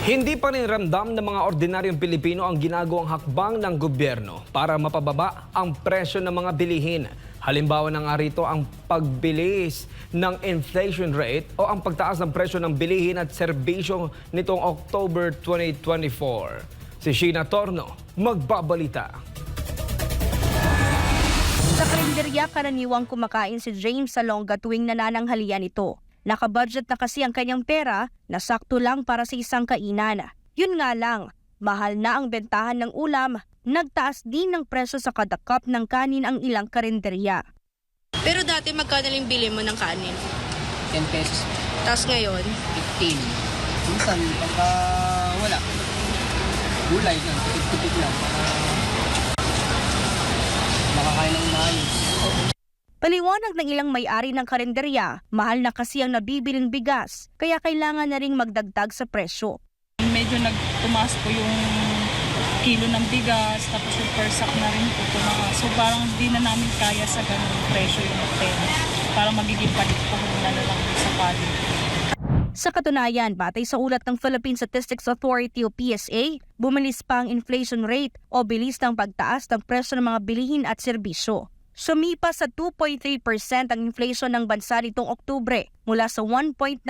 Hindi pa rin ramdam ng mga ordinaryong Pilipino ang ginagawang hakbang ng gobyerno para mapababa ang presyo ng mga bilihin. Halimbawa na nga rito ang pagbilis ng inflation rate o ang pagtaas ng presyo ng bilihin at serbisyo nitong October 2024. Si Sheena Torno, magbabalita. Sa karinderya, karaniwang kumakain si James Salonga tuwing nanananghalian ito. Nakabudget na kasi ang kanyang pera na sakto lang para sa isang kainan. Yun nga lang, mahal na ang bentahan ng ulam, nagtaas din ng presyo sa kada cup ng kanin ang ilang karinderya. Pero dati magkano lang bili mo ng kanin? 10 pesos, Tapos ngayon? 15. Minsan, pagka wala, gulay lang, tipid lang. Makakain ng maayos. Paliwanag ng ilang may-ari ng karinderya, mahal na kasi ang nabibiling bigas, kaya kailangan na ring magdagdag sa presyo. Medyo tumaas po yung kilo ng bigas, tapos yung per sack na rin po tumaas. So parang di na namin kaya sa ganung presyo yung pera. Parang magiging palit po na lang sa palit. Sa katunayan, batay sa ulat ng Philippine Statistics Authority o PSA, bumilis pa ang inflation rate o bilis ng pagtaas ng presyo ng mga bilihin at serbisyo. Sumipa sa 2.3% ang inflation ng bansa nitong Oktubre mula sa 1.9%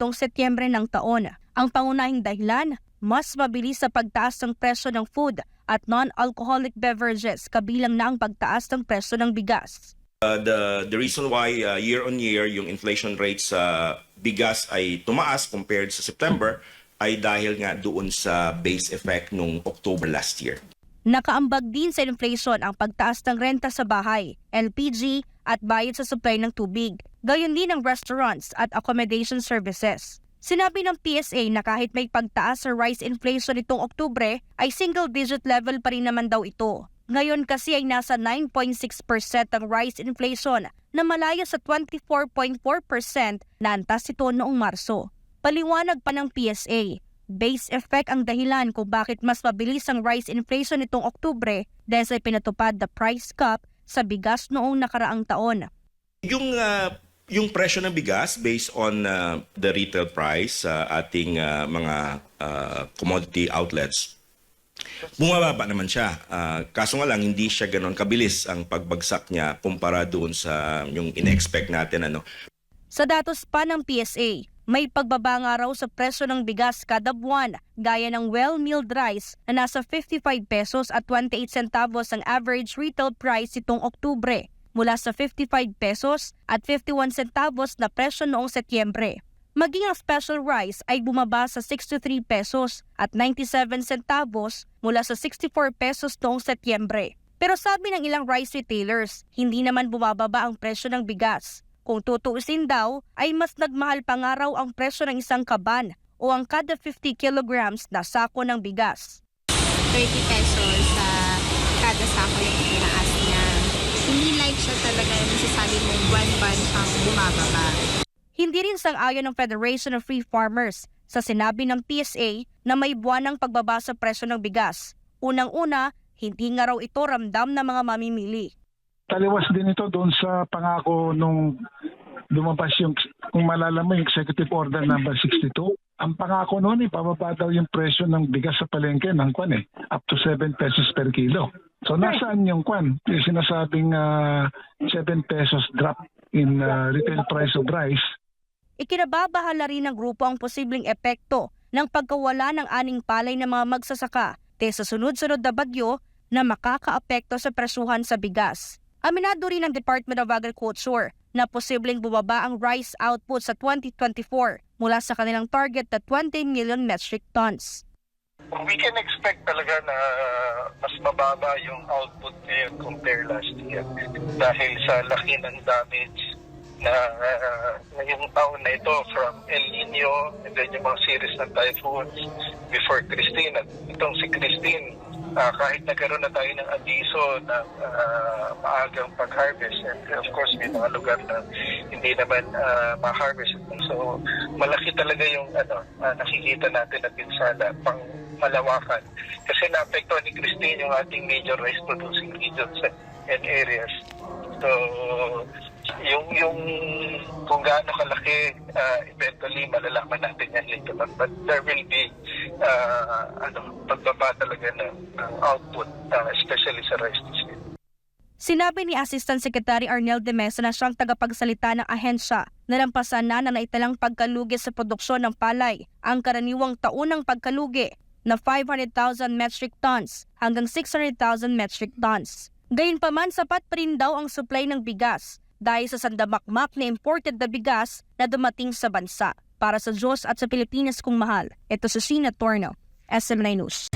noong Setyembre ng taon. Ang pangunahing dahilan, mas mabilis sa pagtaas ng presyo ng food at non-alcoholic beverages kabilang na ang pagtaas ng presyo ng bigas. The reason why year on year yung inflation rate sa bigas ay tumaas compared sa September ay dahil nga doon sa base effect nung October last year. Nakaambag din sa inflation ang pagtaas ng renta sa bahay, LPG at bayad sa supply ng tubig, gayon din ang restaurants at accommodation services. Sinabi ng PSA na kahit may pagtaas sa rice inflation nitong Oktubre ay single-digit level pa rin naman daw ito. Ngayon kasi ay nasa 9.6% ang rice inflation na malayo sa 24.4% na antas ito noong Marso. Paliwanag pa ng PSA, base effect ang dahilan kung bakit mas mabilis ang rice inflation nitong Oktubre dahil sa pinatupad na price cap sa bigas noong nakaraang taon. Yung presyo ng bigas based on the retail price sa ating mga commodity outlets, bumababa naman siya. Kaso nga lang, hindi siya ganon kabilis ang pagbagsak niya kumpara doon sa yung in-expect natin. Sa datos pa ng PSA, may pagbaba nga raw sa presyo ng bigas kada buwan, gaya ng well-milled rice na nasa 55 pesos at 28 centavos ang average retail price itong Oktubre, mula sa 55 pesos at 51 centavos na presyo noong Setyembre. Maging ang special rice ay bumaba sa 63 pesos at 97 centavos mula sa 64 pesos noong Setyembre. Pero sabi ng ilang rice retailers, hindi naman bumababa ang presyo ng bigas. Kung tutuusin daw, ay mas nagmahal pa nga raw ang presyo ng isang kaban o ang kada 50 kilograms na sako ng bigas. 30 pesos sa kada sako yung tinaas niya. Hindi like siya talaga yung masasabi mong buwan-buwan siyang bumababa. Hindi rin sang-ayon ng Federation of Free Farmers sa sinabi ng PSA na may buwanang pagbaba sa presyo ng bigas. Unang-una, hindi nga raw ito ramdam ng mga mamimili. Taliwas din ito doon sa pangako nung lumabas yung, kung malala mo, yung Executive Order number 62. Ang pangako noon, ipababa daw yung presyo ng bigas sa palengke ng up to 7 pesos per kilo. So nasaan yung yung sinasabing 7 pesos drop in retail price of rice? Ikinababahala rin ng grupo ang posibleng epekto ng pagkawala ng aning palay ng mga magsasaka dahil sa sunod-sunod na bagyo na makakaapekto sa presyuhan sa bigas. Aminado rin ng Department of Agriculture na posibleng bumaba ang rice output sa 2024 mula sa kanilang target na 20 million metric tons. We can expect talaga na mas mababa yung output ngayon compare last year dahil sa laki ng damage na ngayong taon na ito from El Nino and then yung mga series ng typhoons before Christine. At itong si Christine, kahit nagkaroon na tayo ng abiso ng maagang pag-harvest, and of course may mga lugar na hindi naman ma-harvest. So malaki talaga yung nakikita natin na pinsala pang malawakan. Kasi naapektuhan ni Christine yung ating major rice producing regions and areas. So yung kung gaano kalaki, eventually malalaman natin yan later on. But there will be pagbaba talaga ng output, especially sa rice district. Sinabi ni Assistant Secretary Arnel de Mesa na siyang tagapagsalita ng ahensya na lampasan na naitalang pagkalugi sa produksyon ng palay ang karaniwang taunang pagkalugi na 500,000 metric tons hanggang 600,000 metric tons. Gayunpaman, sapat pa rin daw ang supply ng bigas dahil sa sandamakmak na imported na bigas na dumating sa bansa. Para sa Diyos at sa Pilipinas kong mahal, ito si Sheena Torno, SM9 News.